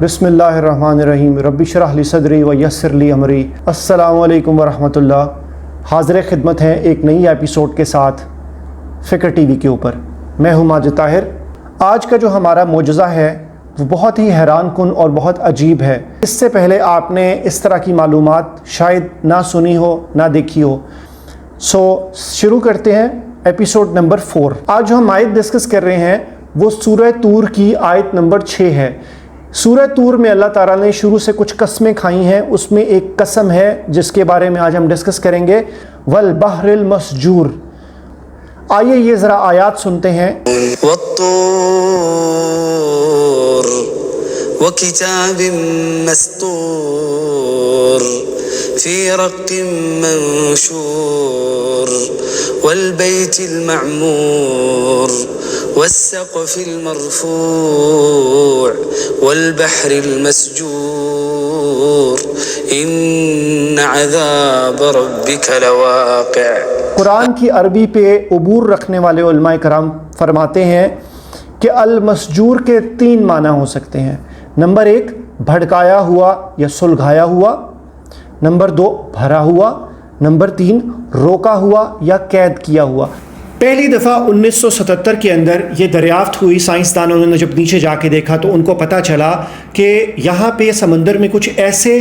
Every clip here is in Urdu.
بسم اللہ الرحمن الرحیم رب اشرح لی صدری ویسر لی امری۔ السلام علیکم ورحمۃ اللہ۔ حاضر خدمت ہیں ایک نئی ایپیسوڈ کے ساتھ فکر ٹی وی کے اوپر۔ میں ہوں ماجد طاہر۔ آج کا جو ہمارا معجزہ ہے وہ بہت ہی حیران کن اور بہت عجیب ہے۔ اس سے پہلے آپ نے اس طرح کی معلومات شاید نہ سنی ہو نہ دیکھی ہو۔ شروع کرتے ہیں ایپیسوڈ نمبر 4۔ آج جو ہم آیت ڈسکس کر رہے ہیں وہ سورہ طور کی آیت نمبر 6 ہے۔ سورہ طور میں اللہ تعالیٰ نے شروع سے کچھ قسمیں کھائی ہیں، اس میں ایک قسم ہے جس کے بارے میں آج ہم ڈسکس کریں گے، والبحر المسجور۔ آئیے یہ ذرا آیات سنتے ہیں۔ والطور وكتاب مسطور في رق منشور والبيت المعمور والسقف المرفوع والبحر المسجور إن عذاب ربك لواقع۔ قرآن کی عربی پہ عبور رکھنے والے علماء کرام فرماتے ہیں کہ المسجور کے 3 معنی ہو سکتے ہیں۔ نمبر 1 بھڑکایا ہوا یا سلگھایا ہوا، نمبر 2 بھرا ہوا، نمبر 3 روکا ہوا یا قید کیا ہوا۔ پہلی دفعہ 1977 کے اندر یہ دریافت ہوئی، سائنسدانوں نے جب نیچے جا کے دیکھا تو ان کو پتہ چلا کہ یہاں پہ سمندر میں کچھ ایسے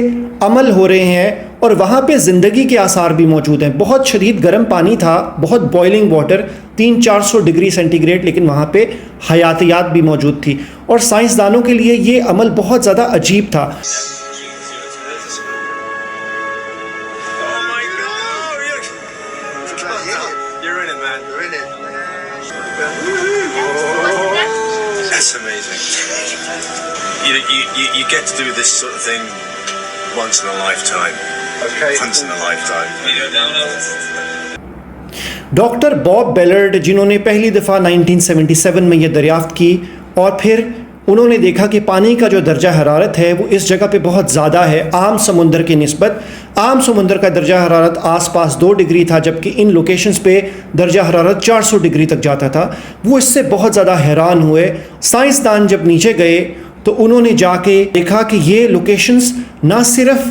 عمل ہو رہے ہیں اور وہاں پہ زندگی کے آثار بھی موجود ہیں۔ بہت شدید گرم پانی تھا، بہت boiling water, 300-400 degree centigrade, لیکن وہاں پہ حیاتیات بھی موجود تھی اور سائنسدانوں کے لیے یہ عمل بہت زیادہ عجیب تھا۔ That's amazing. You get to do this sort of thing once in a lifetime. Okay. Once in a lifetime. Doctor باب بیلرڈ، جنہوں نے پہلی دفعہ 1977 میں یہ دریافت کی اور پھر انہوں نے دیکھا کہ پانی کا جو درجہ حرارت ہے وہ اس جگہ پہ بہت زیادہ ہے عام سمندر کی نسبت۔ عام سمندر کا درجہ حرارت آس پاس 2 ڈگری تھا، جبکہ ان لوکیشنز پہ درجہ حرارت 400 ڈگری تک جاتا تھا۔ وہ اس سے بہت زیادہ حیران ہوئے۔ سائنسدان جب نیچے گئے تو انہوں نے جا کے دیکھا کہ یہ لوکیشنز نہ صرف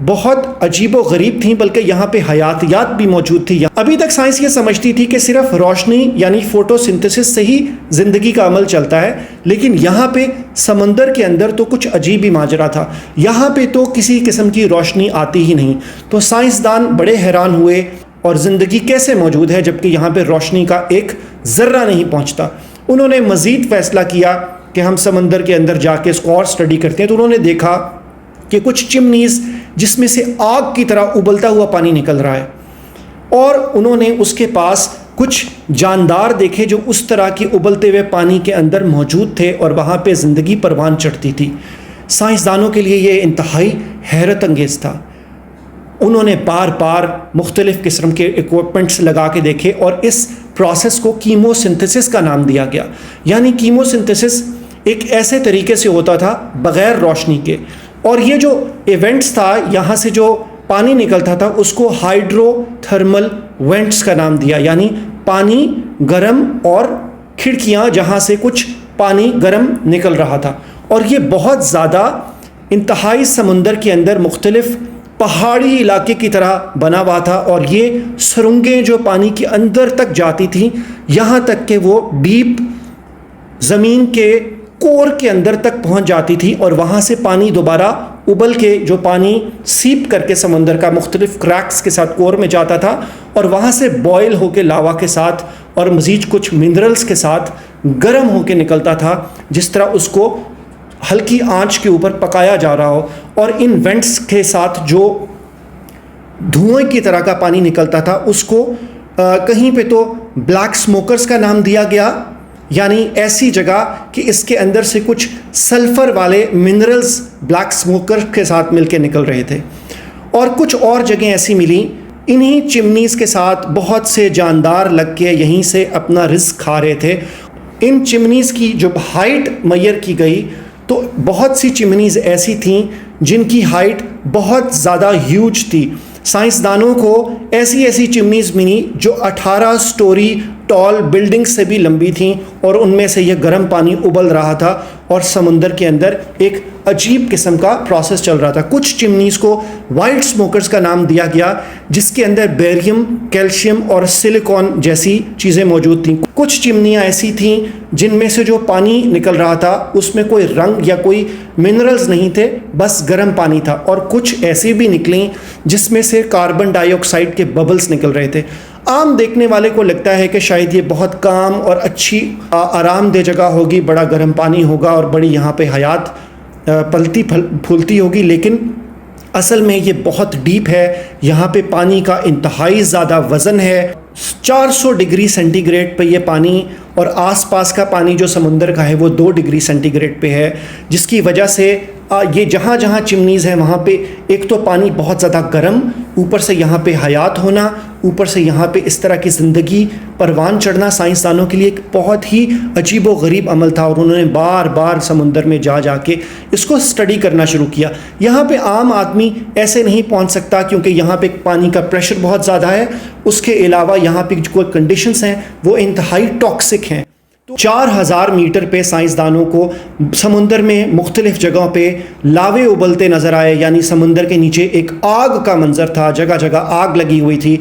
بہت عجیب و غریب تھیں بلکہ یہاں پہ حیاتیات بھی موجود تھی۔ ابھی تک سائنس یہ سمجھتی تھی کہ صرف روشنی یعنی فوٹو سنتھسس سے ہی زندگی کا عمل چلتا ہے، لیکن یہاں پہ سمندر کے اندر تو کچھ عجیب ہی ماجرا تھا۔ یہاں پہ تو کسی قسم کی روشنی آتی ہی نہیں، تو سائنسدان بڑے حیران ہوئے اور زندگی کیسے موجود ہے جبکہ یہاں پہ روشنی کا ایک ذرہ نہیں پہنچتا۔ انہوں نے مزید فیصلہ کیا کہ ہم سمندر کے اندر جا کے اس کو اور اسٹڈی کرتے ہیں، تو انہوں نے دیکھا کہ کچھ چمنیز جس میں سے آگ کی طرح ابلتا ہوا پانی نکل رہا ہے، اور انہوں نے اس کے پاس کچھ جاندار دیکھے جو اس طرح کی ابلتے ہوئے پانی کے اندر موجود تھے اور وہاں پہ زندگی پروان چڑھتی تھی۔ سائنسدانوں کے لیے یہ انتہائی حیرت انگیز تھا۔ انہوں نے بار بار مختلف قسم کے ایکوپمنٹس لگا کے دیکھے اور اس پروسیس کو کیمو سنتھسس کا نام دیا گیا۔ یعنی کیمو سنتھسس ایک ایسے طریقے سے ہوتا تھا بغیر روشنی کے، اور یہ جو ایونٹس تھا، یہاں سے جو پانی نکلتا تھا اس کو ہائیڈرو تھرمل وینٹس کا نام دیا، یعنی پانی گرم اور کھڑکیاں جہاں سے کچھ پانی گرم نکل رہا تھا، اور یہ بہت زیادہ انتہائی سمندر کے اندر مختلف پہاڑی علاقے کی طرح بنا ہوا تھا، اور یہ سرنگیں جو پانی کے اندر تک جاتی تھیں یہاں تک کہ وہ ڈیپ زمین کے کور کے اندر تک پہنچ جاتی تھی، اور وہاں سے پانی دوبارہ ابل کے جو پانی سیپ کر کے سمندر کا مختلف کریکس کے ساتھ کور میں جاتا تھا اور وہاں سے بوائل ہو کے لاوا کے ساتھ اور مزید کچھ منرلز کے ساتھ گرم ہو کے نکلتا تھا، جس طرح اس کو ہلکی آنچ کے اوپر پکایا جا رہا ہو۔ اور ان وینٹس کے ساتھ جو دھوئیں کی طرح کا پانی نکلتا تھا اس کو کہیں پہ تو بلیک سموکرز کا نام دیا گیا، یعنی ایسی جگہ کہ اس کے اندر سے کچھ سلفر والے منرلز بلیک سموکر کے ساتھ مل کے نکل رہے تھے، اور کچھ اور جگہیں ایسی ملیں۔ انہی چمنیز کے ساتھ بہت سے جاندار لگ کے یہیں سے اپنا رزق کھا رہے تھے۔ ان چمنیز کی جب ہائٹ میئر کی گئی تو بہت سی چمنیز ایسی تھیں جن کی ہائٹ بہت زیادہ ہیوج تھی۔ سائنسدانوں کو ایسی ایسی چمنیز ملی جو 18 سٹوری ٹال بلڈنگ سے بھی لمبی تھیں، اور ان میں سے یہ گرم پانی ابل رہا تھا اور سمندر کے اندر ایک عجیب قسم کا پروسیس چل رہا تھا. کچھ چمنیز کو وائٹ سموکرز کا نام دیا گیا جس کے اندر بیریم، کیلشیم اور سلیکون جیسی چیزیں موجود تھیں. کچھ چمنیاں ایسی تھیں جن میں سے جو پانی نکل رہا تھا اس میں کوئی رنگ یا کوئی منرلز نہیں تھے، بس گرم پانی تھا. اور کچھ ایسی بھی نکلیں جس میں سے کاربن ڈائی آکسائڈ کے ببلز نکل رہے تھے. عام دیکھنے والے کو لگتا ہے کہ شاید یہ بہت کام اور اچھی آرام دہ جگہ ہوگی، بڑا گرم پانی ہوگا اور بڑی یہاں پہ حیات پلتی پھولتی ہوگی، لیکن اصل میں یہ بہت ڈیپ ہے. یہاں پہ پانی کا انتہائی زیادہ وزن ہے. 400 ڈگری سینٹی گریڈ پہ یہ پانی، اور آس پاس کا پانی جو سمندر کا ہے وہ 2 ڈگری سینٹی گریڈ پہ ہے، جس کی وجہ سے یہ جہاں جہاں چمنیز ہیں وہاں پہ ایک تو پانی بہت زیادہ گرم، اوپر سے یہاں پہ حیات ہونا، اوپر سے یہاں پہ اس طرح کی زندگی پروان چڑھنا سائنسدانوں کے لیے ایک بہت ہی عجیب و غریب عمل تھا. اور انہوں نے بار بار سمندر میں جا کے اس کو اسٹڈی کرنا شروع کیا. یہاں پہ عام آدمی ایسے نہیں پہنچ سکتا کیونکہ یہاں پہ پانی کا پریشر بہت زیادہ ہے. اس کے علاوہ یہاں پہ جو کنڈیشنز ہیں وہ انتہائی ٹاکسک ہیں. 4000 میٹر پہ سائنسدانوں کو سمندر میں مختلف جگہوں پہ لاوے ابلتے نظر آئے، یعنی سمندر کے نیچے ایک آگ کا منظر تھا، جگہ جگہ آگ لگی ہوئی تھی.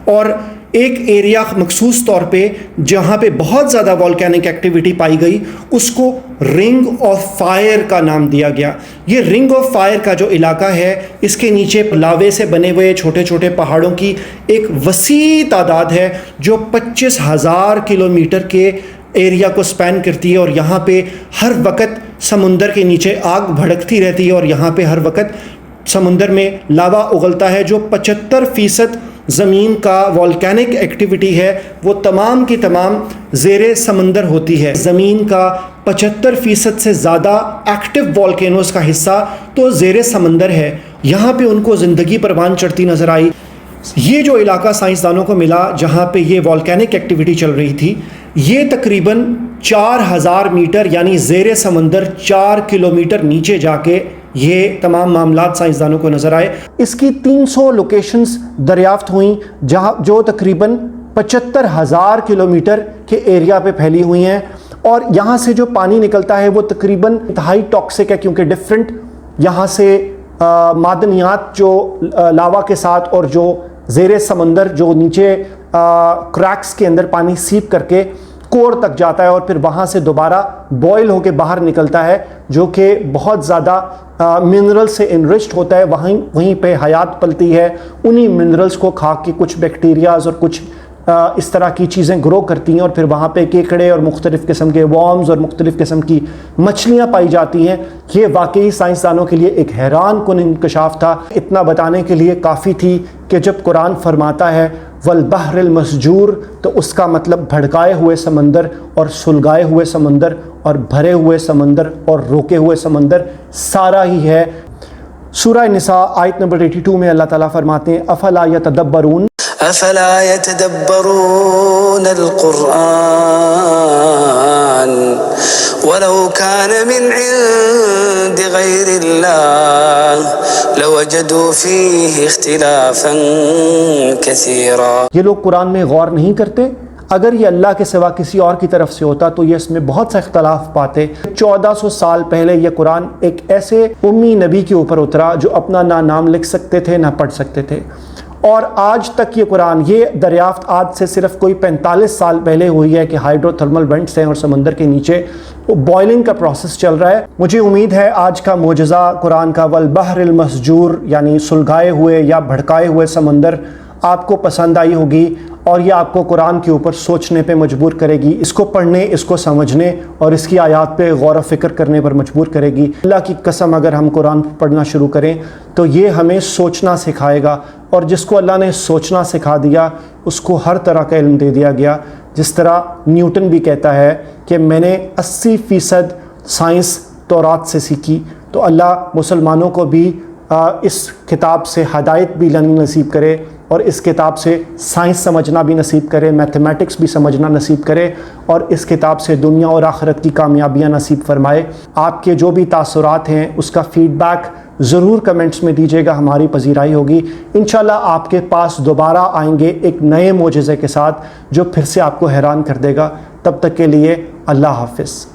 اور ایک ایریا مخصوص طور پہ جہاں پہ بہت زیادہ والکینک ایکٹیویٹی پائی گئی اس کو رنگ آف فائر کا نام دیا گیا. یہ رنگ آف فائر کا جو علاقہ ہے اس کے نیچے لاوے سے بنے ہوئے چھوٹے چھوٹے پہاڑوں کی ایک وسیع تعداد ہے جو 25,000 کلومیٹر کے ایریا کو سپین کرتی ہے. اور یہاں پہ ہر وقت سمندر کے نیچے آگ بھڑکتی رہتی ہے اور یہاں پہ ہر وقت سمندر میں لاوا اگلتا ہے. جو 75% زمین کا والکینک ایکٹیویٹی ہے وہ تمام کی تمام زیر سمندر ہوتی ہے. زمین کا 75% سے زیادہ ایکٹیو والکینوز کا حصہ تو زیر سمندر ہے. یہاں پہ ان کو زندگی پروان چڑھتی نظر آئی. یہ جو علاقہ سائنسدانوں کو ملا جہاں پہ یہ والکینک ایکٹیویٹی چل رہی تھی، یہ تقریباً 4000 میٹر یعنی زیر سمندر 4 کلومیٹر نیچے جا کے یہ تمام معاملات سائنسدانوں کو نظر آئے. اس کی 300 لوکیشنز دریافت ہوئیں جو تقریباً 75,000 کلومیٹر کے ایریا پہ پھیلی ہوئی ہیں. اور یہاں سے جو پانی نکلتا ہے وہ تقریباً انتہائی ٹاکسک ہے کیونکہ ڈفرینٹ یہاں سے معدنیات جو لاوا کے ساتھ اور جو زیر سمندر جو نیچے کریکس کے اندر پانی سیپ کر کے کور تک جاتا ہے اور پھر وہاں سے دوبارہ بوائل ہو کے باہر نکلتا ہے جو کہ بہت زیادہ منرل سے انرچڈ ہوتا ہے. وہیں پہ حیات پلتی ہے. انہی منرلز کو کھا کے کچھ بیکٹیریاز اور کچھ اس طرح کی چیزیں گرو کرتی ہیں اور پھر وہاں پہ کیکڑے اور مختلف قسم کے وارمز اور مختلف قسم کی مچھلیاں پائی جاتی ہیں. یہ واقعی سائنسدانوں کے لیے ایک حیران کن انکشاف تھا. اتنا بتانے کے لیے کافی تھی کہ جب قرآن فرماتا ہے والبحر المسجور تو اس کا مطلب بھڑکائے ہوئے سمندر اور سلگائے ہوئے سمندر اور بھرے ہوئے سمندر اور روکے ہوئے سمندر سارا ہی ہے. سورہ نساء آیت نمبر 82 میں اللہ تعالیٰ فرماتے ہیں افلا یتدبرون أفلا يتدبرون القرآن ولو كان من عند غير الله لوجدوا فيه اختلافا كثيرا. یہ لوگ قرآن میں غور نہیں کرتے. اگر یہ اللہ کے سوا کسی اور کی طرف سے ہوتا تو یہ اس میں بہت سا اختلاف پاتے. 1400 سال پہلے یہ قرآن ایک ایسے امی نبی کے اوپر اترا جو اپنا نہ نام لکھ سکتے تھے نہ پڑھ سکتے تھے. اور آج تک یہ قرآن یہ دریافت آج سے صرف کوئی 45 سال پہلے ہوئی ہے کہ ہائیڈرو تھرمل وینٹس ہیں اور سمندر کے نیچے وہ بوائلنگ کا پروسیس چل رہا ہے. مجھے امید ہے آج کا معجزہ قرآن کا والبحر المسجور یعنی سلگائے ہوئے یا بھڑکائے ہوئے سمندر آپ کو پسند آئی ہوگی اور یہ آپ کو قرآن کے اوپر سوچنے پہ مجبور کرے گی، اس کو پڑھنے، اس کو سمجھنے اور اس کی آیات پہ غور و فکر کرنے پر مجبور کرے گی. اللہ کی قسم اگر ہم قرآن پڑھنا شروع کریں تو یہ ہمیں سوچنا سکھائے گا. اور جس کو اللہ نے سوچنا سکھا دیا اس کو ہر طرح کا علم دے دیا گیا. جس طرح نیوٹن بھی کہتا ہے کہ میں نے 80% سائنس تورات سے سیکھی، تو اللہ مسلمانوں کو بھی اس کتاب سے ہدایت بھی لینا نصیب کرے اور اس کتاب سے سائنس سمجھنا بھی نصیب کرے، میتھمیٹکس بھی سمجھنا نصیب کرے اور اس کتاب سے دنیا اور آخرت کی کامیابیاں نصیب فرمائے. آپ کے جو بھی تاثرات ہیں اس کا فیڈ بیک ضرور کمنٹس میں دیجیے گا، ہماری پذیرائی ہوگی. انشاءاللہ آپ کے پاس دوبارہ آئیں گے ایک نئے معجزے کے ساتھ جو پھر سے آپ کو حیران کر دے گا. تب تک کے لیے اللہ حافظ.